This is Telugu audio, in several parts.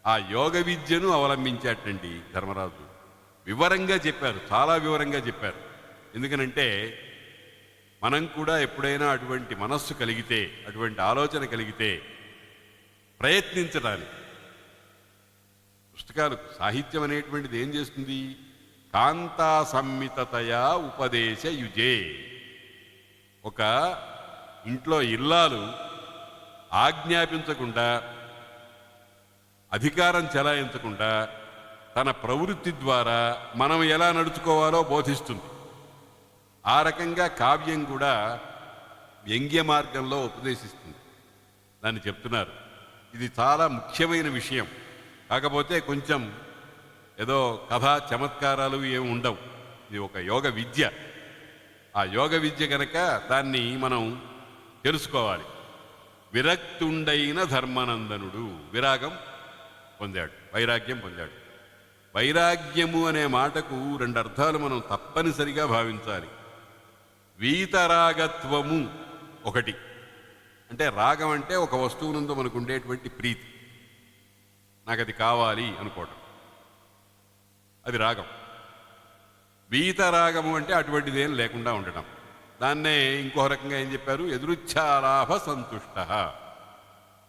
ఆ యోగ విద్యను అవలంబించేటండి ధర్మరాజు. వివరంగా చెప్పారు, చాలా వివరంగా చెప్పారు. ఎందుకనంటే మనం కూడా ఎప్పుడైనా అటువంటి మనస్సు కలిగితే, అటువంటి ఆలోచన కలిగితే ప్రయత్నించడానికి పుస్తకాలు, సాహిత్యం అనేటువంటిది ఏం చేస్తుంది? కాంతా సంమితతయా ఉపదేశ యుజే. ఒక ఇంట్లో ఇల్లాలు ఆజ్ఞాపించకుండా, అధికారం చెలాయించకుండా తన ప్రవృత్తి ద్వారా మనం ఎలా నడుచుకోవాలో బోధిస్తుంది. ఆ రకంగా కావ్యం కూడా వ్యంగ్య మార్గంలో ఉపదేశిస్తుంది. దాన్ని చెప్తున్నారు. ఇది చాలా ముఖ్యమైన విషయం. కాకపోతే కొంచెం ఏదో కథా చమత్కారాలు ఏమి ఉండవు. ఇది ఒక యోగ విద్య. ఆ యోగ విద్య కనుక దాన్ని మనం తెలుసుకోవాలి. విరక్తుండైన ధర్మనందనుడు విరాగం పొందాడు, వైరాగ్యం పొందాడు. వైరాగ్యము అనే మాటకు రెండు అర్థాలు మనం తప్పనిసరిగా భావించాలి. వీతరాగత్వము ఒకటి, అంటే రాగం అంటే ఒక వస్తువునందు మనకు ఉండేటువంటి ప్రీతి, నాకు అది కావాలి అనుకోవటం, అది రాగం. వీతరాగము అంటే అటువంటిదేం లేకుండా ఉండటం. దాన్నే ఇంకో రకంగా ఏం చెప్పారు? ఎదురుచ్ఛాలాభ సంతుష్ట.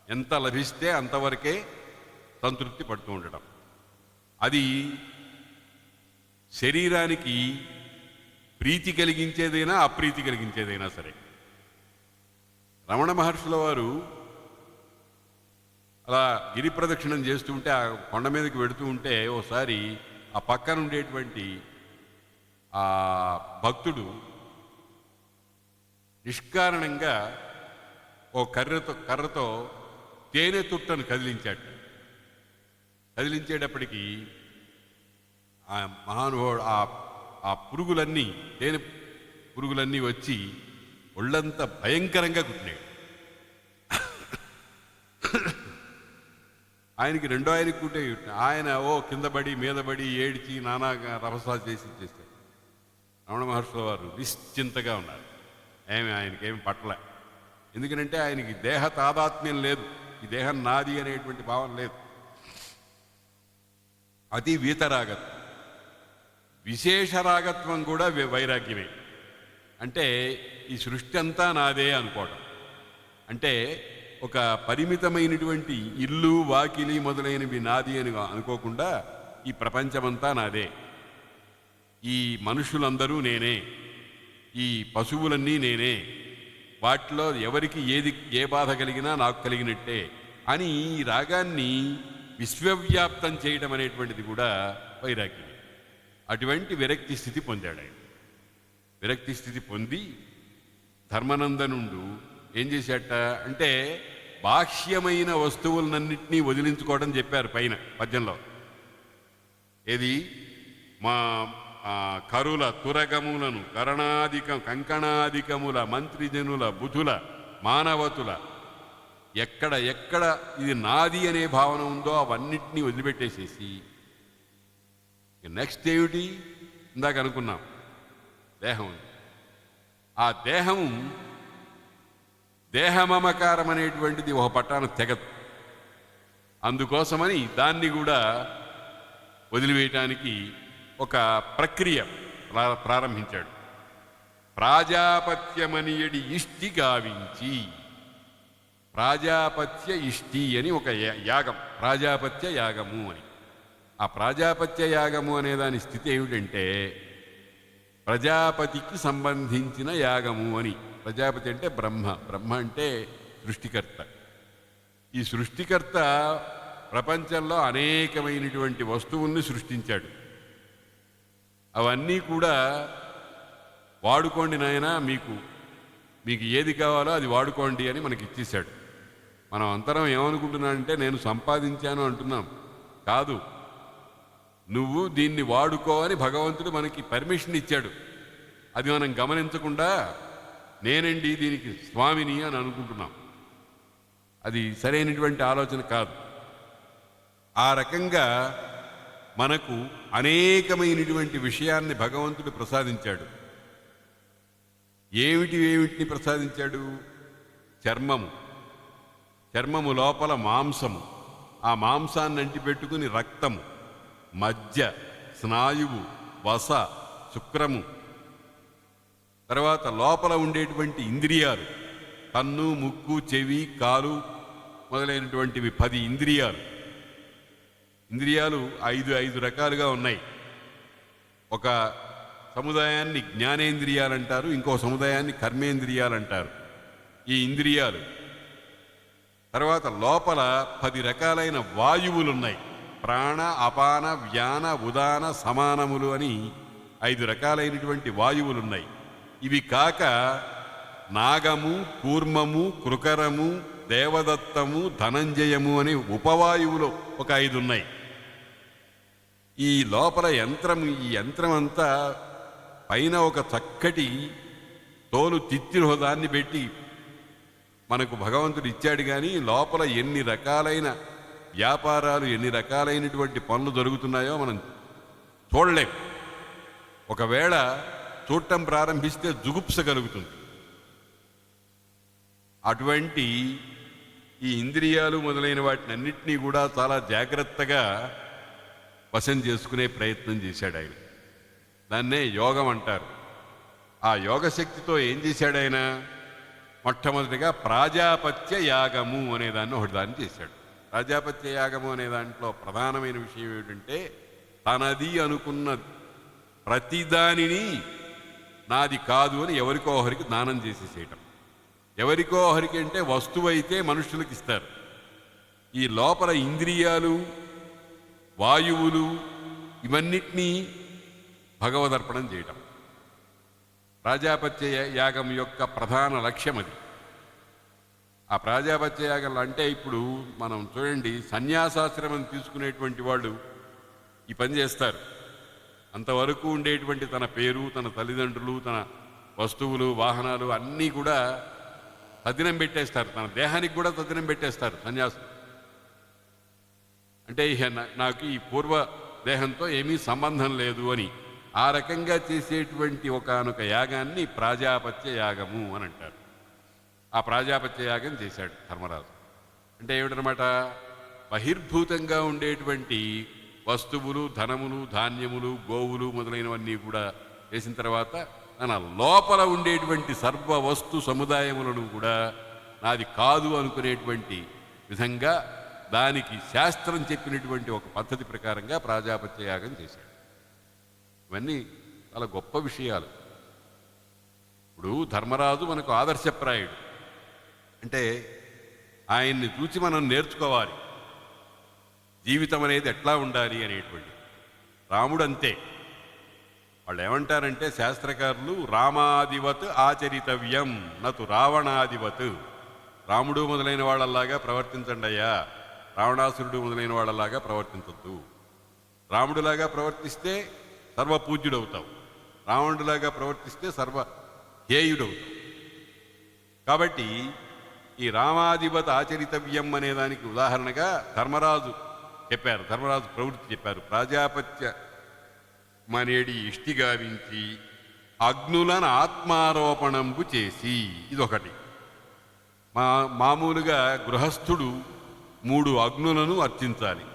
ఎంత లభిస్తే అంతవరకే సంతృప్తి పడుతూ ఉండటం. అది శరీరానికి ప్రీతి కలిగించేదైనా అప్రీతి కలిగించేదైనా సరే. రమణ మహర్షుల వారు అలా గిరి ప్రదక్షిణం చేస్తూ ఉంటే, ఆ కొండ మీదకి వెడుతూ ఉంటే ఓసారి ఆ పక్కన ఉండేటువంటి ఆ భక్తుడు నిష్కారణంగా ఓ కర్రతో తేనె తుట్టను కదిలించాడు. కదిలించేటప్పటికీ ఆ మహానుభావుడు ఆ పురుగులన్నీ, తేనె పురుగులన్నీ వచ్చి ఒళ్ళంతా భయంకరంగా కుట్టినాడు. ఆయనకి రెండో ఆయనకి కుట్టే, ఆయన కింద పడి మీద పడి ఏడిచి నానా రభసా చేసి చేశాడు. రమణ మహర్షుల వారు నిశ్చింతగా ఉన్నారు. ఆయనకేమి పట్టలే. ఎందుకంటే ఆయనకి దేహ తాదాత్మ్యం లేదు, ఈ దేహం నాది అనేటువంటి భావం లేదు. అది వీతరాగత్వం. విశేష రాగత్వం కూడా వైరాగ్యమే. అంటే ఈ సృష్టి అంతా నాదే అనుకోవడం. అంటే ఒక పరిమితమైనటువంటి ఇల్లు వాకిలి మొదలైనవి నాది అని అనుకోకుండా ఈ ప్రపంచమంతా నాదే, ఈ మనుషులందరూ నేనే, ఈ పశువులన్నీ నేనే, వాటిలో ఎవరికి ఏ బాధ కలిగినా నాకు కలిగినట్టే అని ఈ రాగాన్ని విశ్వవ్యాప్తం చేయడం అనేటువంటిది కూడా వైరాగ్యం. అటువంటి విరక్తి స్థితి పొందాడు ఆయన. విరక్తి స్థితి పొంది ధర్మనందనుడు ఏం చేశాట అంటే బాహ్యమైన వస్తువులన్నింటినీ వదిలించుకోవడం చెప్పారు పైన పద్యంలో. ఏది? మా కరుల తురగములను కంకణాధికముల మంత్రిజనుల బుధుల మానవతుల ఎక్కడ ఇది నాది అనే భావన ఉందో అవన్నిటినీ వదిలిపెట్టేసేసి నెక్స్ట్ ఏమిటి? ఇందాక అనుకున్నాం దేహం. ఆ దేహమమకారం అనేటువంటిది ఒక పట్టాన తెగదు. అందుకోసమని దాన్ని కూడా వదిలివేయటానికి ఒక ప్రక్రియ ప్రారంభించాడు. ప్రాజాపత్యమనియడి ఇష్టి గావించి. ప్రాజాపత్య ఇష్టి అని ఒక యాగం, ప్రాజాపత్య యాగము అని. ఆ ప్రాజాపత్య యాగము అనే దాని స్థితి ఏమిటంటే ప్రజాపతికి సంబంధించిన యాగము అని. ప్రజాపతి అంటే బ్రహ్మ అంటే సృష్టికర్త. ఈ సృష్టికర్త ప్రపంచంలో అనేకమైనటువంటి వస్తువుల్ని సృష్టించాడు. అవన్నీ కూడా వాడుకోండి నాయనా, మీకు ఏది కావాలో అది వాడుకోండి అని మనకి ఇచ్చేశాడు. మనం అందరం ఏమనుకుంటున్నానంటే నేను సంపాదించాను అంటున్నాం. కాదు, నువ్వు దీన్ని వాడుకో అని భగవంతుడు మనకి పర్మిషన్ ఇచ్చాడు. అది మనం గమనించకుండా నేనండి దీనికి స్వామిని అని అనుకుంటున్నాం. అది సరైనటువంటి ఆలోచన కాదు. ఆ రకంగా మనకు అనేకమైనటువంటి విషయాన్ని భగవంతుడు ప్రసాదించాడు. ఏమిటిని ప్రసాదించాడు? చర్మము లోపల మాంసము, ఆ మాంసాన్ని అంటిపెట్టుకుని రక్తము, మజ్జ, స్నాయువు, వస, శుక్రము, తర్వాత లోపల ఉండేటువంటి ఇంద్రియాలు, కన్ను, ముక్కు, చెవి, కాలు మొదలైనటువంటివి 10 ఇంద్రియాలు. ఇంద్రియాలు 5 రకాలుగా ఉన్నాయి. ఒక సముదాయాన్ని జ్ఞానేంద్రియాలంటారు, ఇంకో సముదాయాన్ని కర్మేంద్రియాలంటారు. ఈ ఇంద్రియాలు తర్వాత లోపల 10 రకాలైన వాయువులున్నాయి. ప్రాణ, అపాన, వ్యాన, ఉదాన, సమానములు అని 5 రకాలైనటువంటి వాయువులున్నాయి. ఇవి కాక నాగము, కూర్మము, కృకరము, దేవదత్తము, ధనంజయము అని ఉపవాయువులు ఒక 5 ఉన్నాయి. ఈ లోపల ఈ యంత్రం అంతా పైన ఒక చక్కటి తోలు తిత్తిరోధాన్ని పెట్టి మనకు భగవంతుడు ఇచ్చాడు. కానీ లోపల ఎన్ని రకాలైన వ్యాపారాలు, ఎన్ని రకాలైనటువంటి పనులు జరుగుతున్నాయో మనం చూడలేం. ఒకవేళ చూడటం ప్రారంభిస్తే జుగుప్స కలుగుతుంది. అటువంటి ఈ ఇంద్రియాలు మొదలైన వాటిని అన్నింటినీ కూడా చాలా జాగ్రత్తగా వశం చేసుకునే ప్రయత్నం చేశాడు ఆయన. దాన్నే యోగం అంటారు. ఆ యోగశక్తితో ఏం చేశాడు ఆయన? మొట్టమొదటిగా ప్రాజాపత్య యాగము అనేదాన్ని ఒకటిదాన్ని చేశాడు. ప్రాజాపత్య యాగము అనే దాంట్లో ప్రధానమైన విషయం ఏమిటంటే, తనది అనుకున్న ప్రతిదానిని నాది కాదు అని ఎవరికో ఒకరికి దానం చేసేసేయటం. ఎవరికో ఒకరికి అంటే వస్తువు అయితే మనుషులకు ఇస్తారు. ఈ లోపల ఇంద్రియాలు, వాయువులు ఇవన్నిటినీ భగవదర్పణం చేయటం ప్రాజాపత్య యాగం యొక్క ప్రధాన లక్ష్యం అది. ఆ ప్రాజాపత్య యాగం అంటే ఇప్పుడు మనం చూడండి, సన్యాసాశ్రమం తీసుకునేటువంటి వాళ్ళు ఈ పని చేస్తారు. అంతవరకు ఉండేటువంటి తన పేరు, తన తల్లిదండ్రులు, తన వస్తువులు, వాహనాలు అన్నీ కూడా తద్దినం పెట్టేస్తారు. తన దేహానికి కూడా తద్దినం పెట్టేస్తారు సన్యాసం. అంటే నాకు ఈ పూర్వ దేహంతో ఏమీ సంబంధం లేదు అని ఆ రకంగా చేసేటువంటి ఒకానొక యాగాన్ని ప్రాజాపత్య యాగము అని అంటారు. ఆ ప్రాజాపత్య యాగం చేశాడు ధర్మరాజు. అంటే ఏమిటనమాట, బహిర్భూతంగా ఉండేటువంటి వస్తువులు, ధనములు, ధాన్యములు, గోవులు మొదలైనవన్నీ కూడా చేసిన తర్వాత తన లోపల ఉండేటువంటి సర్వ వస్తు సముదాయములను కూడా నాది కాదు అనుకునేటువంటి విధంగా దానికి శాస్త్రం చెప్పినటువంటి ఒక పద్ధతి ప్రకారంగా ప్రాజాపత్య యాగం చేశాడు. ఇవన్నీ చాలా గొప్ప విషయాలు. ఇప్పుడు ధర్మరాజు మనకు ఆదర్శప్రాయుడు. అంటే ఆయన్ని చూసి మనం నేర్చుకోవాలి జీవితం అనేది ఎట్లా ఉండాలి అనేటువంటి. రాముడు అంతే. వాళ్ళు ఏమంటారంటే శాస్త్రకారులు, రామాదివత్ ఆచరితవ్యం నతు రావణాదివత్. రాముడు మొదలైన వాళ్ళలాగా ప్రవర్తించండి అయ్యా, రావణాసురుడు మొదలైన వాళ్ళలాగా ప్రవర్తించద్దు. రాముడిలాగా ప్రవర్తిస్తే సర్వపూజ్యుడవుతావు, రావణుడిలాగా ప్రవర్తిస్తే సర్వహేయుడవుతావు. కాబట్టి ఈ రామాధిపత ఆచరితవ్యం అనే దానికి ఉదాహరణగా ధర్మరాజు చెప్పారు, ధర్మరాజు ప్రవృత్తి చెప్పారు. ప్రాజాపత్య మనేడి ఇష్టి గావించి అగ్నులను ఆత్మారోపణంబు చేసి, ఇదొకటి. మామూలుగా గృహస్థుడు 3 అగ్నులను అర్చించాలి.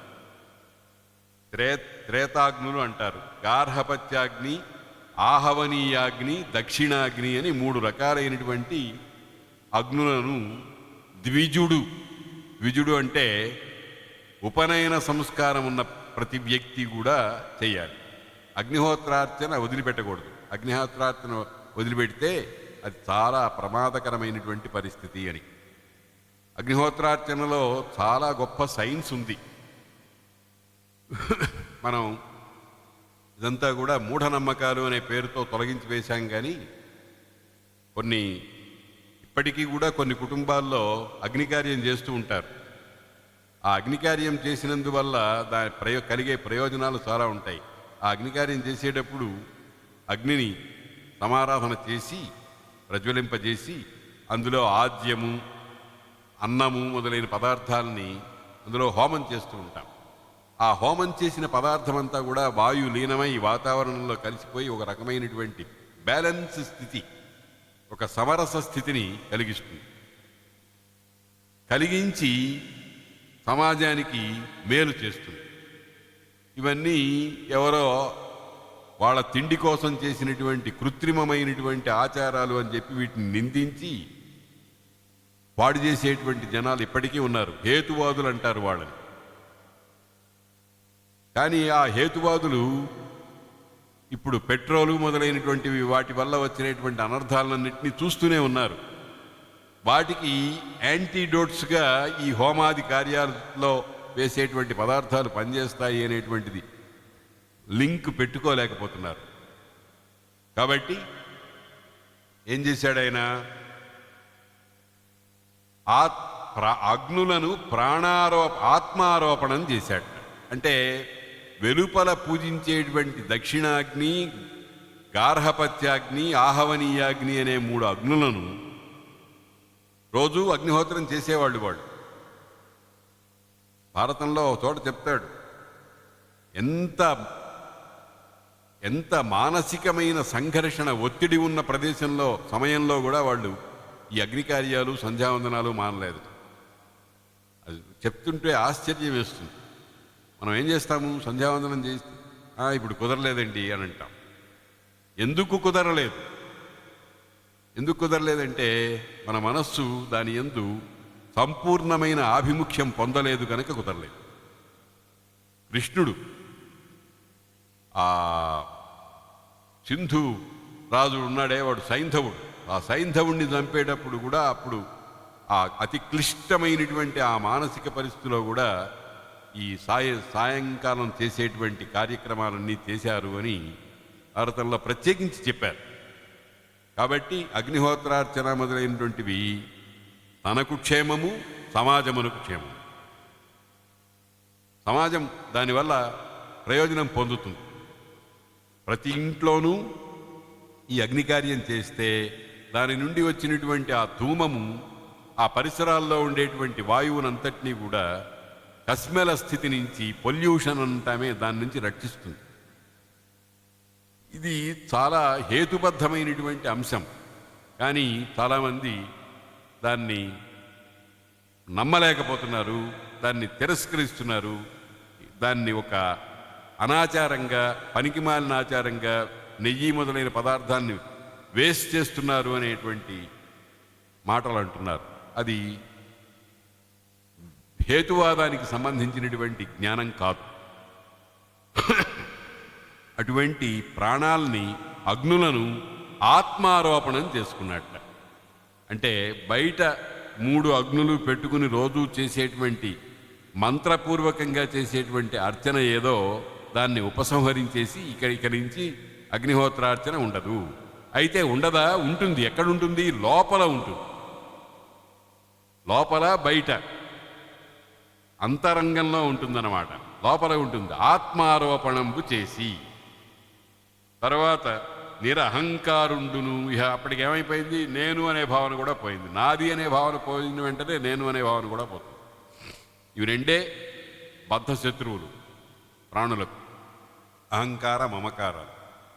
త్రేతాగ్నులు అంటారు. గార్హపత్యాగ్ని, ఆహవనీయాగ్ని, దక్షిణాగ్ని అని 3 రకాలైనటువంటి అగ్నులను ద్విజుడు అంటే ఉపనయన సంస్కారం ఉన్న ప్రతి వ్యక్తి కూడా చేయాలి. అగ్నిహోత్రార్చన వదిలిపెట్టకూడదు. అగ్నిహోత్రార్చన వదిలిపెడితే అది చాలా ప్రమాదకరమైనటువంటి పరిస్థితి అని. అగ్నిహోత్రార్చనలో చాలా గొప్ప సైన్స్ ఉంది. మనం ఇదంతా కూడా మూఢనమ్మకాలు అనే పేరుతో తొలగించి వేశాం. కానీ ఇప్పటికీ కూడా కొన్ని కుటుంబాల్లో అగ్నికార్యం చేస్తూ ఉంటారు. ఆ అగ్నికార్యం చేసినందువల్ల కలిగే ప్రయోజనాలు చాలా ఉంటాయి. ఆ అగ్నికార్యం చేసేటప్పుడు అగ్నిని సమారాధన చేసి ప్రజ్వలింపజేసి అందులో ఆద్యము, అన్నము మొదలైన పదార్థాలని అందులో హోమం చేస్తూ ఉంటాం. ఆ హోమం చేసిన పదార్థమంతా కూడా వాయు లీనమై వాతావరణంలో కలిసిపోయి ఒక రకమైనటువంటి బ్యాలెన్స్ స్థితి, ఒక సమరస స్థితిని కలిగిస్తుంది. కలిగించి సమాజానికి మేలు చేస్తుంది. ఇవన్నీ ఎవరో వాళ్ళ తిండి కోసం చేసినటువంటి కృత్రిమమైనటువంటి ఆచారాలు అని చెప్పి వీటిని నిందించి పాడు చేసేటువంటి జనాలు ఇప్పటికీ ఉన్నారు. హేతువాదులు అంటారు వాళ్ళని. కానీ ఆ హేతువాదులు ఇప్పుడు పెట్రోలు మొదలైనటువంటివి వాటి వల్ల వచ్చినటువంటి అనర్థాలన్నింటినీ చూస్తూనే ఉన్నారు. వాటికి యాంటీడోట్స్గా ఈ హోమాది కార్యాల్లో వేసేటువంటి పదార్థాలు పనిచేస్తాయి అనేటువంటిది లింక్ పెట్టుకోలేకపోతున్నారు. కాబట్టి ఏం చేశాడు ఆయన? అగ్నులను ఆత్మారోపణం చేశాడు. అంటే వెలుపల పూజించేటువంటి దక్షిణాగ్ని, గార్హపత్యాగ్ని, ఆహవనీయాగ్ని అనే 3 అగ్నులను రోజు అగ్నిహోత్రం చేసేవాళ్ళు వాళ్ళు. భారతంలో చోట చెప్తాడు, ఎంత మానసికమైన సంఘర్షణ ఒత్తిడి ఉన్న ప్రదేశంలో సమయంలో కూడా వాళ్ళు ఈ అగ్నికార్యాలు సంధ్యావందనాలు మానలేదు. అది చెప్తుంటే ఆశ్చర్యం వేస్తుంది. మనం ఏం చేస్తాము? సంధ్యావందనం చేస్తే ఇప్పుడు కుదరలేదండి అని అంటాం. ఎందుకు కుదరలేదంటే మన మనస్సు దాని యందు సంపూర్ణమైన ఆభిముఖ్యం పొందలేదు కనుక కుదరలేదు. కృష్ణుడు ఆ సింధు రాజు ఉన్నాడే, వాడు సైంధవుడు. ఆ సైంధవుణ్ణి చంపేటప్పుడు కూడా అప్పుడు ఆ అతి క్లిష్టమైనటువంటి ఆ మానసిక పరిస్థితిలో కూడా ఈ సాయంకాలం చేసేటువంటి కార్యక్రమాలన్నీ చేశారు అని భారతంలో ప్రత్యేకించి చెప్పారు. కాబట్టి అగ్నిహోత్రార్చన మొదలైనటువంటివి తనకు క్షేమము, సమాజమునకు క్షేమము. సమాజం దానివల్ల ప్రయోజనం పొందుతుంది. ప్రతి ఇంట్లోనూ ఈ అగ్నికార్యం చేస్తే దాని నుండి వచ్చినటువంటి ఆ ధూమము ఆ పరిసరాల్లో ఉండేటువంటి వాయువునంతటినీ కూడా కస్మెల స్థితి నుంచి, పొల్యూషన్ అంటామే, దాని నుంచి రక్షిస్తుంది. ఇది చాలా హేతుబద్ధమైనటువంటి అంశం. కానీ చాలామంది దాన్ని నమ్మలేకపోతున్నారు, దాన్ని తిరస్కరిస్తున్నారు, దాన్ని ఒక అనాచారంగా, పనికిమాలిన ఆచారంగా, నెయ్యి మొదలైన పదార్థాన్ని వేస్ట్ చేస్తున్నారు అనేటువంటి మాటలు అంటున్నారు. అది హేతువాదానికి సంబంధించినటువంటి జ్ఞానం కాదు. అటువంటి ప్రాణాలని, అగ్నులను ఆత్మారోపణం చేసుకున్నట్ట. అంటే బయట 3 అగ్నులు పెట్టుకుని రోజు చేసేటువంటి మంత్రపూర్వకంగా చేసేటువంటి అర్చన ఏదో దాన్ని ఉపసంహరించేసి ఇక్కడి నుంచి అగ్నిహోత్రార్చన ఉండదు. అయితే ఉండదా? ఉంటుంది. ఎక్కడుంటుంది? లోపల ఉంటుంది. లోపల బయట అంతరంగంలో ఉంటుందన్నమాట. లోపల ఉంటుంది. ఆత్మారోపణంబు చేసి తర్వాత నిరహంకారుండును. ఇహ అప్పటికి ఏమైపోయింది? నేను అనే భావన కూడా పోయింది. నాది అనే భావన పోయిన వెంటనే నేను అనే భావన కూడా పోతుంది. ఇవి రెండే బద్ధ శత్రువులు ప్రాణులకు. అహంకార, మమకారాలు.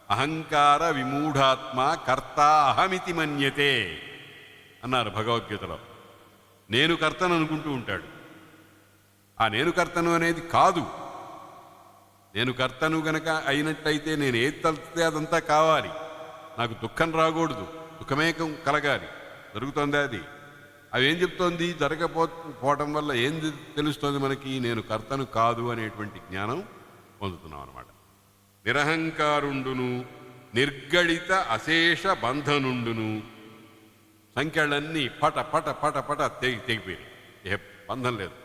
అహంకార విమూఢాత్మ కర్త అహమితి మన్యతే అన్నారు భగవద్గీతలో. నేను కర్తను అనుకుంటూ ఉంటాడు. ఆ నేను కర్తను అనేది కాదు. నేను కర్తను గనక అయినట్టయితే నేను ఏది తలిస్తే అదంతా కావాలి. నాకు దుఃఖం రాకూడదు, దుఃఖమే కలగాలి. జరుగుతుంది అది. అవి ఏం చెప్తోంది? జరగపోవటం వల్ల ఏం తెలుస్తోంది మనకి? నేను కర్తను కాదు అనేటువంటి జ్ఞానం పొందుతున్నాం అన్నమాట. నిరహంకారుండును, నిర్గళిత అశేష బంధనుండును. సంఖ్యలన్నీ పట పట పట పట తెగిపోయి ఏ బంధం లేదు.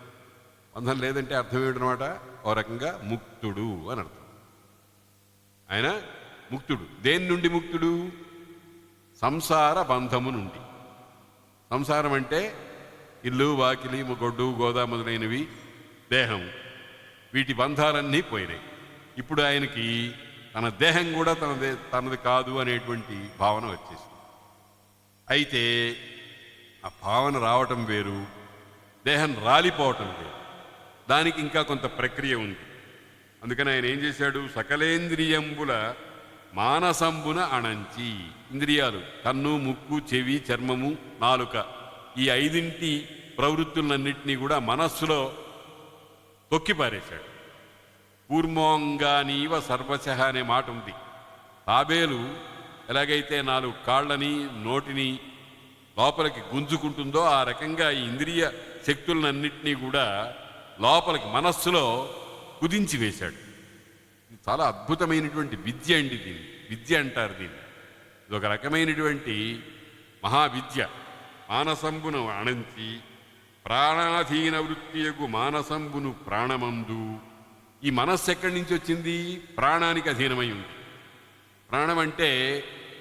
బంధం లేదంటే అర్థం ఏమిటనమాట? ఓ రకంగా ముక్తుడు అని అర్థం. ఆయన ముక్తుడు. దేని నుండి ముక్తుడు? సంసార బంధము నుండి. సంసారం అంటే ఇల్లు, వాకిలి, గొడ్డు, గోదా మొదలైనవి, దేహం, వీటి బంధాలన్నీ పోయినాయి. ఇప్పుడు ఆయనకి తన దేహం కూడా తనది కాదు అనేటువంటి భావన వచ్చేసింది. అయితే ఆ భావన రావటం వేరు, దేహం రాలిపోవటం వేరు. దానికి ఇంకా కొంత ప్రక్రియ ఉంది. అందుకని ఆయన ఏం చేశాడు? సకలేంద్రియంబుల మానసంబున అణంచి. ఇంద్రియాలు కన్ను, ముక్కు, చెవి, చర్మము, నాలుక, ఈ 5 ప్రవృత్తులన్నింటినీ కూడా మనస్సులో తొక్కిపారేశాడు. కూర్మోంగానీవ సర్వశః అనే మాట ఉంది. తాబేలు ఎలాగైతే 4 కాళ్ళని నోటిని లోపలికి గుంజుకుంటుందో ఆ రకంగా ఈ ఇంద్రియ శక్తులన్నింటినీ కూడా లోపలికి మనస్సులో కుదించి వేశాడు. ఇది చాలా అద్భుతమైనటువంటి విద్య అండి. దీన్ని విద్య అంటారు. దీన్ని ఇది ఒక రకమైనటువంటి మహావిద్య. మానసంబును అణంచి ప్రాణాధీన వృత్తియకు మానసంబును ప్రాణమందు. ఈ మనస్సు ఎక్కడి నుంచి వచ్చింది? ప్రాణానికి అధీనమై ఉంది. ప్రాణం అంటే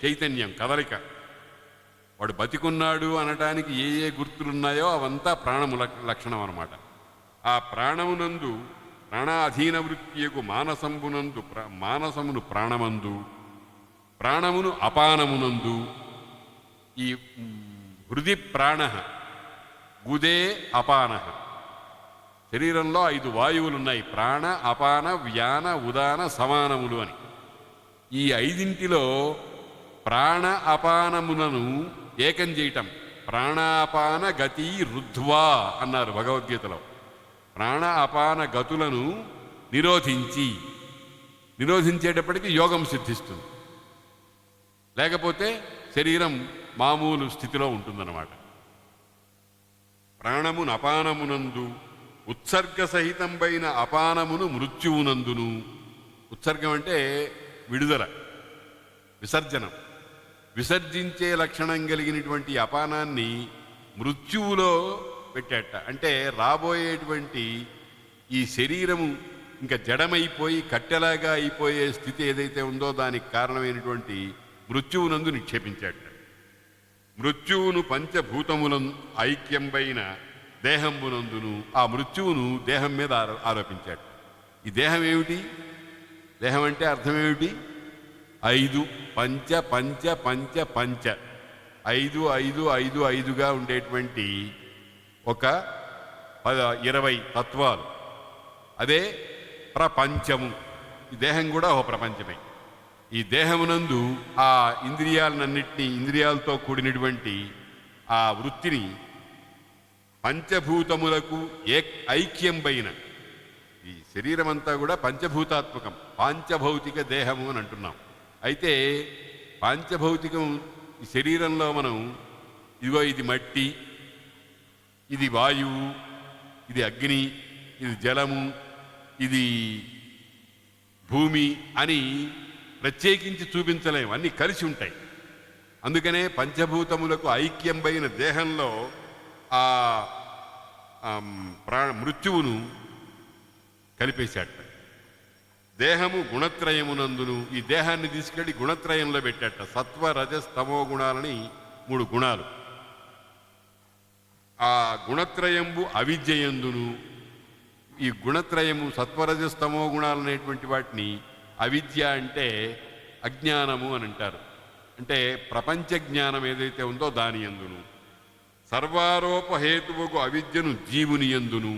చైతన్యం, కదలిక. వాడు బతికున్నాడు అనటానికి ఏ ఏ గుర్తులున్నాయో అవంతా ప్రాణము లక్షణం అన్నమాట. ఆ ప్రాణమునందు ప్రాణాధీన వృత్తియకు మానసంబునందు మానసమును ప్రాణమందు, ప్రాణమును అపానమునందు. ఈ హృది ప్రాణ, గుదే అపాన. శరీరంలో 5 వాయువులున్నాయి: ప్రాణ, అపాన, వ్యాన, ఉదాన, సమానములు అని. ఈ 5 ప్రాణ అపానములను ఏకం చేయటం. ప్రాణాపాన గతి రుద్ధ్వా అన్నారు భగవద్గీతలో. ప్రాణ అపాన గతులను నిరోధించేటప్పటికి యోగం సిద్ధిస్తుంది. లేకపోతే శరీరం మామూలు స్థితిలో ఉంటుందన్నమాట. ప్రాణమును అపానమునందు ఉత్సర్గ సహితంపైన అపానమును మృత్యువునందును. ఉత్సర్గం అంటే విడుదల, విసర్జనం. విసర్జించే లక్షణం కలిగినటువంటి అపానాన్ని మృత్యువులో పెట్టేట. అంటే రాబోయేటువంటి ఈ శరీరము ఇంకా జడమైపోయి కట్టెలాగా అయిపోయే స్థితి ఏదైతే ఉందో దానికి కారణమైనటువంటి మృత్యువునందు నిక్షేపించాట. మృత్యువును పంచభూతములను ఐక్యంపైన దేహంబునందును. ఆ మృత్యువును దేహం మీద ఆరోపించాడు. ఈ దేహం ఏమిటి? దేహం అంటే అర్థమేమిటి? 5 పంచ పంచ పంచ పంచ 5 5 5 5గా ఉండేటువంటి ఒక 20 తత్వాలు. అదే ప్రపంచము. ఈ దేహం కూడా ఒక ప్రపంచమే. ఈ దేహమునందు ఆ ఇంద్రియాలతో కూడినటువంటి ఆ వృత్తిని పంచభూతములకు ఐక్యం పైన. ఈ శరీరం అంతా కూడా పంచభూతాత్మకం, పాంచభౌతిక దేహము అని అంటున్నాం. అయితే పాంచభౌతికం ఈ శరీరంలో మనం ఇదిగో ఇది మట్టి, ఇది వాయువు, ఇది అగ్ని, ఇది జలము, ఇది భూమి అని ప్రత్యేకించి చూపించలేము. అన్నీ కలిసి ఉంటాయి. అందుకనే పంచభూతములకు ఐక్యంపైన దేహంలో ఆ మృత్యువును కలిపేశాట. దేహము గుణత్రయమునందును. ఈ దేహాన్ని తీసుకెళ్ళి గుణత్రయంలో పెట్టాట. సత్వ రజస్ తమో గుణాలని 3 గుణాలు. ఆ గుణత్రయంబు అవిద్యయందును. ఈ గుణత్రయము సత్వరజస్తమో గుణాలు అనేటువంటి వాటిని అవిద్య అంటే అజ్ఞానము అని అంటారు. అంటే ప్రపంచ జ్ఞానం ఏదైతే ఉందో దాని యందును. సర్వారోపహేతువుకు అవిద్యను జీవుని యందును.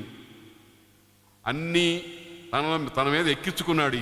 అన్నీ తన మీద ఎక్కించుకున్నాడు.